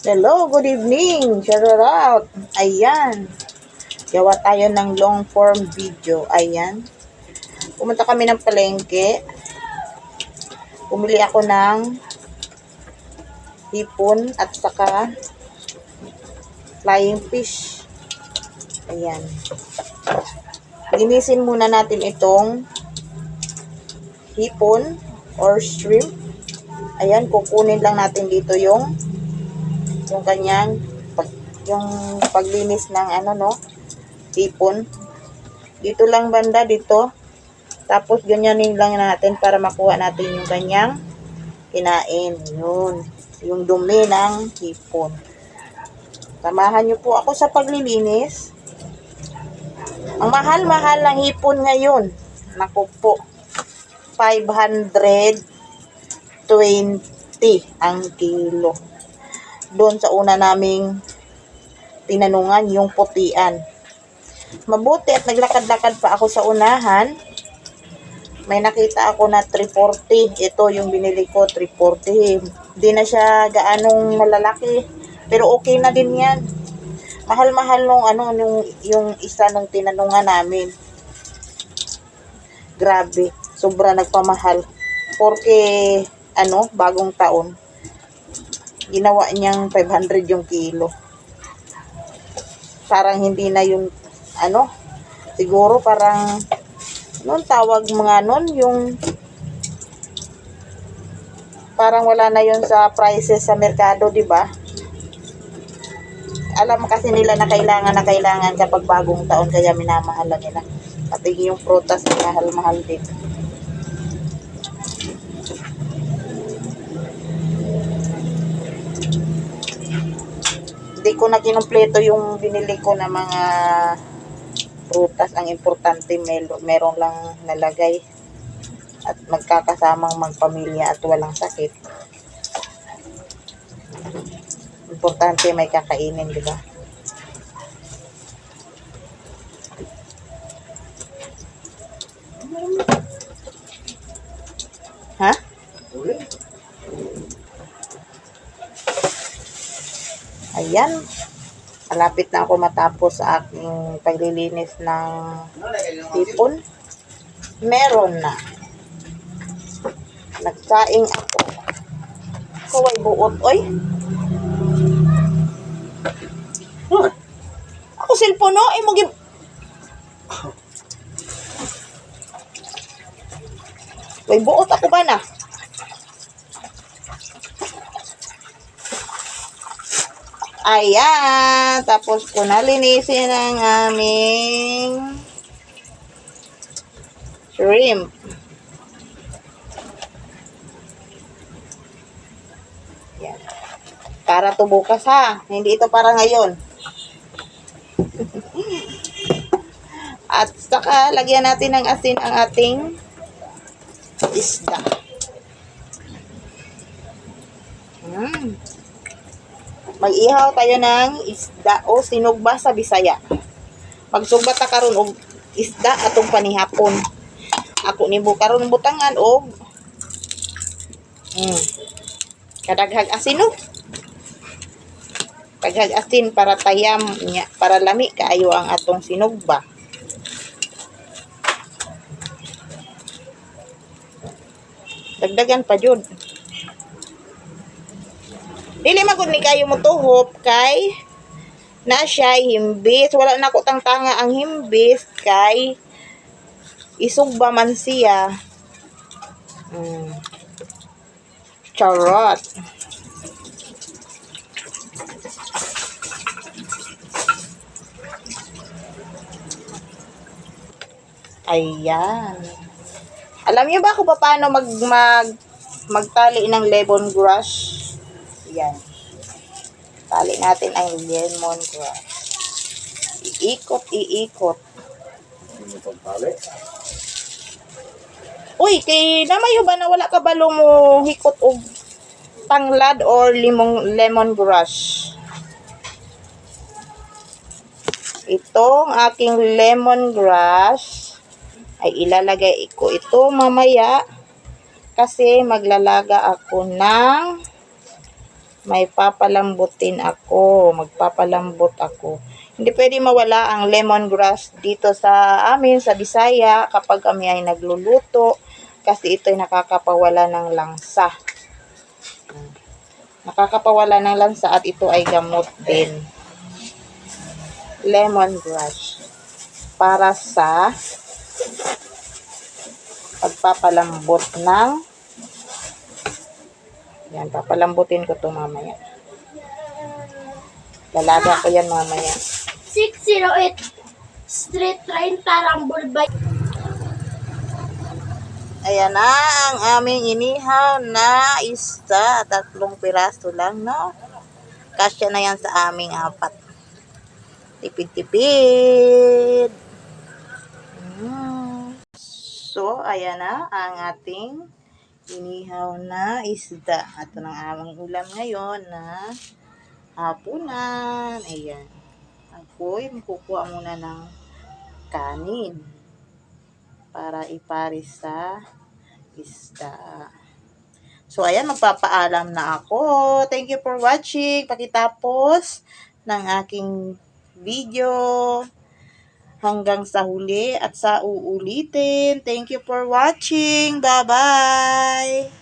Hello, good evening. Shout out. Ayan. Gawa tayo ng long form video. Ayan. Pumunta kami ng palengke. Pumili ako ng hipon at saka flying fish. Ayan. Linisin muna natin itong hipon or shrimp. Ayan, kukunin lang natin dito yung kanyang yung paglinis ng hipon. Dito lang banda dito. Tapos ganyanin lang natin para makuha natin yung kanyang kinain. Yun. Yung dumi ng hipon. Samahan nyo po ako sa paglilinis. Ang mahal-mahal ng hipon ngayon. Naku po. 520 ang kilo. Doon sa una naming tinanungan, yung putian. Mabuti at naglakad-lakad pa ako sa unahan. May nakita ako na 340. Ito yung binili ko, 340. Hindi na siya gaanong malalaki. Pero okay na din yan. Mahal-mahal nung yung isa nung tinanungan namin. Grabe. Sobra nagpamahal. Porque, bagong taon. Ginawa niyang 500 yung kilo. Parang hindi na yung, siguro parang, noon tawag mga noon, yung parang wala na yun sa prices sa merkado, di ba? Alam kasi nila na kailangan kapag bagong taon, kaya minamahala nila. Pati yung prutas na mahal-mahal din. Hindi ko na kinumpleto yung binili ko na mga prutas. Ang importante meron lang nalagay at magkakasamang magpamilya at walang sakit. Importante may kakainin, di ba? Ha? Ayan. Malapit na ako matapos sa aking paglilinis ng hipon. Meron na. Nagsaing ako. Kaway buot, oy. Ako cellphone, no? Mo gib... Way buot ako ba na? Ayan. Tapos ko nalinisin ang aming shrimp. Yan. Para to bukas ha. Hindi ito para ngayon. At saka lagyan natin ng asin ang ating isda. Mag-ihaw tayo ng isda o sinugba sa Bisaya. Magsugba ta karon og isda atong panihapon. Ako ni karon butangan og kadaghag asin no. Daghag asin para tayam nya, para lami kaayo ang atong sinugba. Dagdagan pa jud. Dili magud ni kayo motuhop kay na siya himbis. Wala na ko tangtanga ang himbis kay isugba man siya. Charot. Ayan. Alam niyo ba kung paano magtali ng lemongrass? Yan. Tali natin ang lemongrass. Iikot. Uy, kay namayo ba na wala ka balo mo hikot og tanglad or lemongrass? Itong aking lemongrass ay ilalagay ko ito mamaya kasi maglalaga ako ng may papalambutin ako. Magpapalambot ako. Hindi pwede mawala ang lemongrass dito sa amin, sa Bisaya, kapag kami ay nagluluto. Kasi ito'y nakakapawala ng langsa. Nakakapawala ng langsa at ito ay gamot din. Lemongrass. Para sa pagpapalambot ng yan, papalambutin ko to mamaya. Lalaga ko yan mamaya. 608 Street Train Tarambul by Ayan na ang aming inihaw na isda. 3 piraso lang, no? Kasya na yan sa aming 4. Tipid-tipid. So, ayan na ang ating inihaw na isda. Ito ng aming ulam ngayon na hapunan. Ayan. Ako'y makukuha muna ng kanin para iparis sa isda. So, ayan, magpapaalam na ako. Thank you for watching. Pakitapos ng aking video hanggang sa huli at sa uulitin. Thank you for watching. Bye-bye!